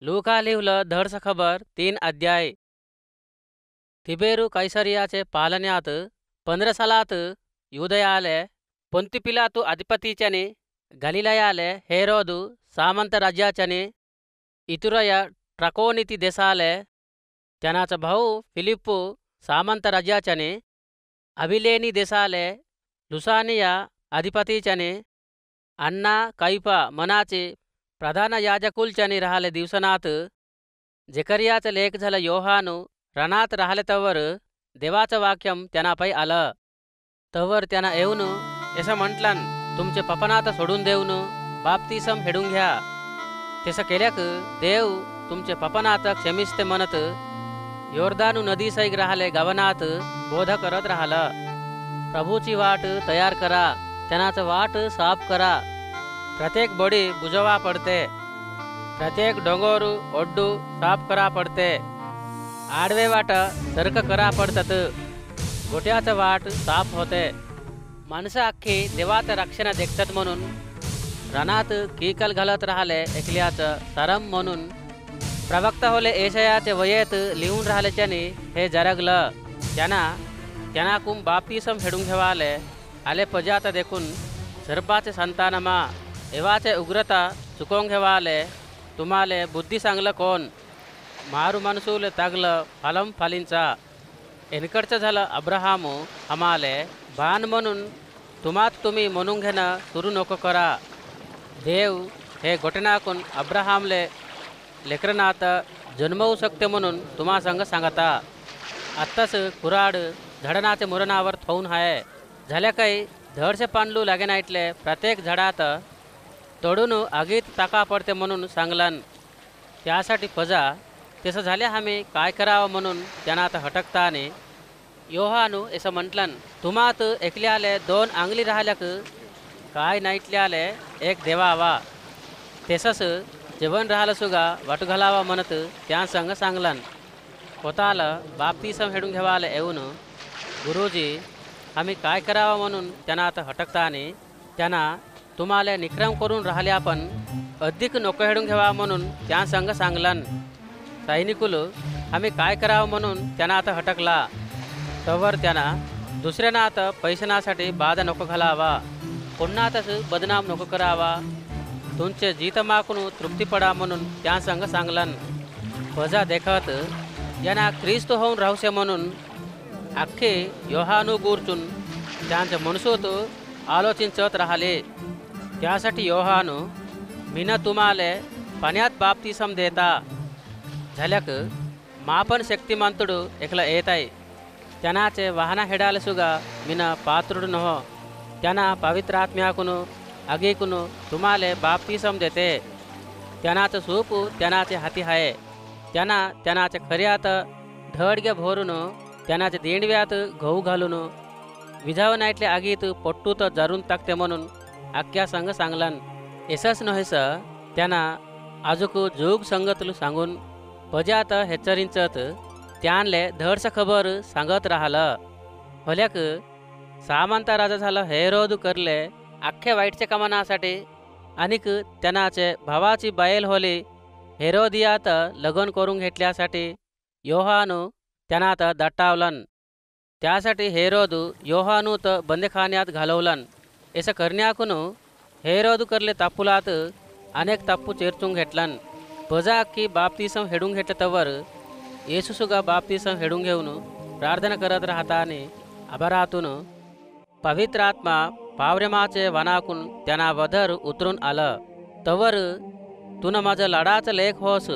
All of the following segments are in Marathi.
लूका लिहिलं धडस खबर 3 अध्याय. तिबेरू कैसरियाचे पालन्यात 15 सालात यूदयाले पोंती पिलातू अधिपतीच्याने गलिलयाले हेरोदु सामंत राज्याच्याने इतुरय ट्रकोनिती देशाले त्यानाचा भाऊ फिलिप्पू सामंत राज्याच्याने अभिलेनी देशाले लुसानिया अधिपतीच्याने अण्णा कैपा मनाचे प्रधान याजकुलच्याने राहिले दिवसनात जकरियाचं लेख झालं योहानु रणात राहिले तवर देवाचं वाक्यम त्यांनापायी आलं. तवर त्यांना येऊन असं म्हटलं, तुमचे पपनात सोडून देऊन बाप्तिसम हेडून घ्या. तसं केल्याक देव तुमचे पपनात क्षमिस्ते म्हणत योर्दानू नदी सैग राहिले गवनात बोध करत राहिला. प्रभूची वाट तयार करा, त्यांनाचं वाट साफ करा. प्रत्येक बडी बुजवा पडते, प्रत्येक डोंगरू ओड्डू साफ करा पडते. आडवे वाट सरक करा पडतात, गोट्याचं वाट साफ होते. माणसं अख्खी देवाचं रक्षण देखतात म्हणून रणात कीकल घालत राहिले एकल्याचं सरम म्हणून प्रवक्ता होले एशयाचे वयेत लिहून राहिल्याच्याने हे जरगलं. त्यांनाकून बाप्तिसम हेडून घेवाले आले पजात देखून सर्पाचे संतानमा एवाचे उग्रता चुकवून घेवाले तुम्हाले बुद्धी सांगलं कोण. मारू मनसूल तागलं फलम फालींचा एनकडचं झालं अब्राहामू हमाले बाण म्हणून तुम्ही म्हणून घेणं सुरू नको करा. देव हे घटनाकून अब्राहामले लेकरनात जन्मवू शकते म्हणून तुम्हा संग सांगता. आत्ताच कुराड झाडानाचे मुरणावर थोऊन आहे झाल्या काही धडसे पांडू लागे नाईटले प्रत्येक झाडात तोडून आगीत टाका पडते म्हणून सांगलन. त्यासाठी पजा तसं झाल्या आम्ही काय करावं म्हणून त्यांना आता हटकताने योहानू असं म्हटलं, तुम्हात एकल्याले 2 आंगली राहिल्याक काय नाईटल्याले एक देवावा. तसंच जेवण राहिलं सुगा वाटू घालावा म्हणत त्या संग सांगलन. स्वतःला बाप्तिसम हेडून घेवायला येऊन गुरुजी आम्ही काय करावं म्हणून त्यांना आता हटकताने त्यांना तुम्हाला निक्रम करून राहिले आपण अधिक नको हेडून घ्यावा म्हणून त्या संग सांगलन. सैनिकुలు आम्ही काय करावं म्हणून त्यांना आता हटकला. तवर त्यांना दुसऱ्यांना आता पैसनासाठी बाधा नको घालावा, पुन्हातच बदनाम नको करावा. तुमचे जीत माकून तृप्ती पडा म्हणून त्या संग सांगलन. पजा देखत यांना ख्रिस्त होऊन राहूसे म्हणून अख्खे योहानू गुरचून त्यांचे मनसूत आलोचिंचत राहिले. त्यासाठी योहानू मीन तुम्हाले पाण्यात बाप्तिसम देता झाल्याक मापन शक्तिमंतुడు एकला येत आहे. त्यानाचे वाहना हेडाले सुगा मीन पात्रुడు नहो. त्यांना पवित्र आत्म्याकून आगीकून तुम्हाले बाप्तिसम देते. त्यानाचं सूप त्यानाचे हाती आहे. त्यानाचे खऱ्यात ढडगे भरून त्यानाचे देणव्यात गहू घालून विझाव नाईटले आगीत पट्टूत जरून टाकते म्हणून अख्ख्या संग सांगलन. एसच नव्हेस त्यांना आजूक जोग संगतलू सांगून पजात हेच्चरिंचत त्यांले धडस खबर सांगत राहिलं. होल्याक सामंत राजा झालं हेरोद करले अख्खे वाईटच्या कामानासाठी आणिक त्यानाचे भावाची बायल होली हेरोदियात लग्न करून घेतल्यासाठी योहानू त्यांनात दट्टावलन. त्यासाठी हेरोद योहानूत बंदखान्यात घालवलन. असं करण्याकून हेरोद करले तापुलात अनेक ताप्पू चेरचून घेतलन. पजा अख्खी बाप्तिसम हेडून घेतलं तवर येसूसुगा बाप्तिसम हेडून घेऊन प्रार्थना करत राहताने आभारातून पवित्र आत्मा पावरेमाचे वनाकून त्यांना वधर उतरून आलं. तवर तुन माझं लाडाचं लेख होस,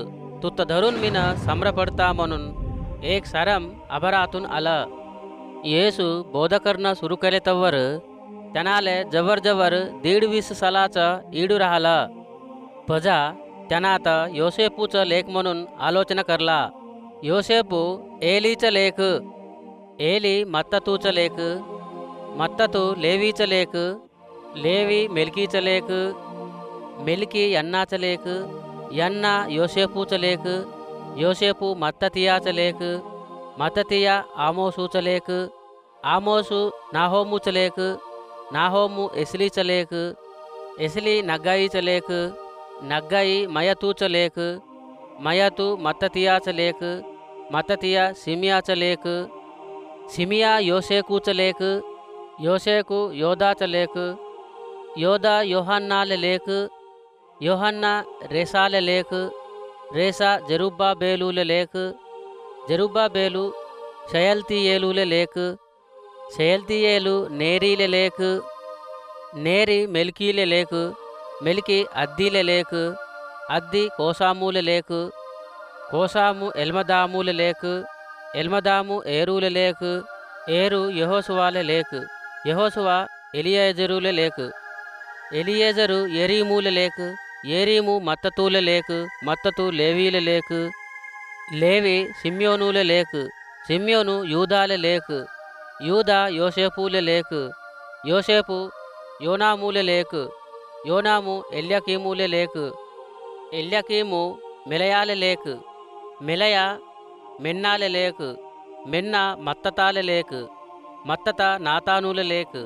तू तर धरून मीन सम्र पडता म्हणून एक सारम आभारातून आलं. येसू बोध करणं सुरू केले तवर त्यांनाले जवळ 1.5 सालाचं इडू राहिलं. पजा त्यांना आता योसेपूचं लेख म्हणून आलोचना करला. योसेपू एलीचं लेख, एली मत्ततूचं लेख, मत्ततू लेवीचं लेख, लेवी मेलकीचं लेख, मेलकी यन्नाचं लेख, यन्ना योसेपूचं लेख, योसेपू मत्ततियाचं लेख, मत्ततिया आमोसूचं लेख, आमोसू नाहोमूचं लेख, नाहोमू एसलीचं लेख, एसली नग्गाईचं लेख, नग्गाई मयतूचं लेख, मयतु मत्ततियाच लेक, मत्ततिया सिमियाच लेक, सिमिया योसेकूच लेक, योसेकु योदाच लेक, योदा योहन्नाल लेक, योहन्ना रेसाल लेक, रेसा जरुब्बाबेलूल लेक, जरुब्बाबेलु शयल्तियेलूल लेक, शयल्तियेलु नेरील लेक, नेरी मेल्कील लेक, मेल्की अद्दील लेक, अद्दी कोसामूल लेक, कोसामु एल्मदामूल लेक, एल्मदामु एरूल लेक, ఏరు యెహోషువాల లేక్, యెహోషువ ఎలియేజరుల లేక్, ఎలియేజరు యెరీమూల లేక్, యెరీము మత్తతూల లేక్, మత్తతు లేవీల లేక్, లేవి సిమ్యోనుల లేక్, సిమ్యోను యూదాల లేక్, యూదా యోసేపుల లేక్, యోసేపు యోనామూల లేక్, యోనాము ఎల్యకీముల లేక్, ఎల్యకీము మెలయాల లేక్, మెలయ మెన్నాల లేక్, మెన్న మత్తతాల లేక్, మత్తత నాతానుల లేక్,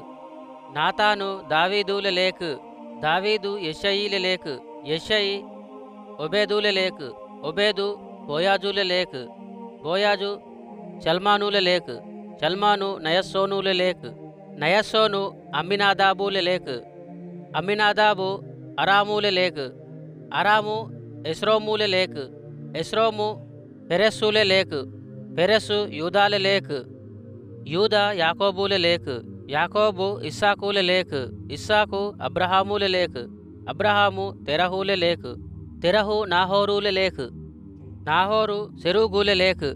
నాతాను దావీదుల లేక్, దావీదు యెషయీల లేక్, యెషయి ఒబేదుల లేక్, ఒబేదు బోయాజుల లేక్, బోయాజు చల్మానుల లేక్, చల్మాను నయస్సోనుల లేక్, నయస్సోను అమ్మినాదాబుల లేక్, అమ్మినాదాబు అరాముల లేక్, అరాము ఎస్రోముల లేక్, ఎస్రోము పెరెస్సుల లేక్, పెరెస్సు యూదాల లేక్, యూదా యాకోబుల లేక్, యాకోబు ఇస్సాకుల లేక్, ఇస్సాకు అబ్రహాముల లేక్, అబ్రహాము తెరహుల లేక్, తెరహు నాహోరుల లేక్, నాహోరు సెరూగుల లేక్,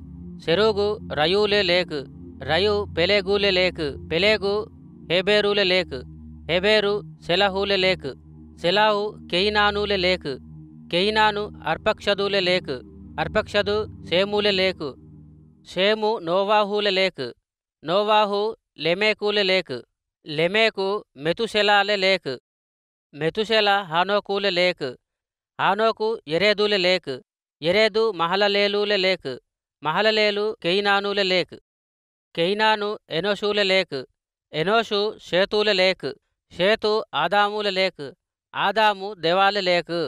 సెరూగు రయూల లేక్, రయు పెలెగుల లేక్, పెలెగు హెబెరుల లేక్, హెబెరు సెలహుల లేక్, సెలాహు కెయినానుల లేక్, కెయినాను అర్పక్షదుల లేక్, అర్పక్షదు షేముల లేక్, షేము నోవాహుల లేక్, నోవాహు లెమెకుల లేక్, లెమెకు మెతుషెలాల లేక్, మెతుషెల హానోకుల లేక్, హానోకు యెరెదుల లేక్, యెరెదు మహలలేలుల లేక్, మహలలేలు కెయినానుల లేక్, కెయినాను ఎనోషుల లేక్, ఎనోషు షేతుల లేక్, షేతు ఆదాముల లేక్, ఆదాము దెవాల లేక్.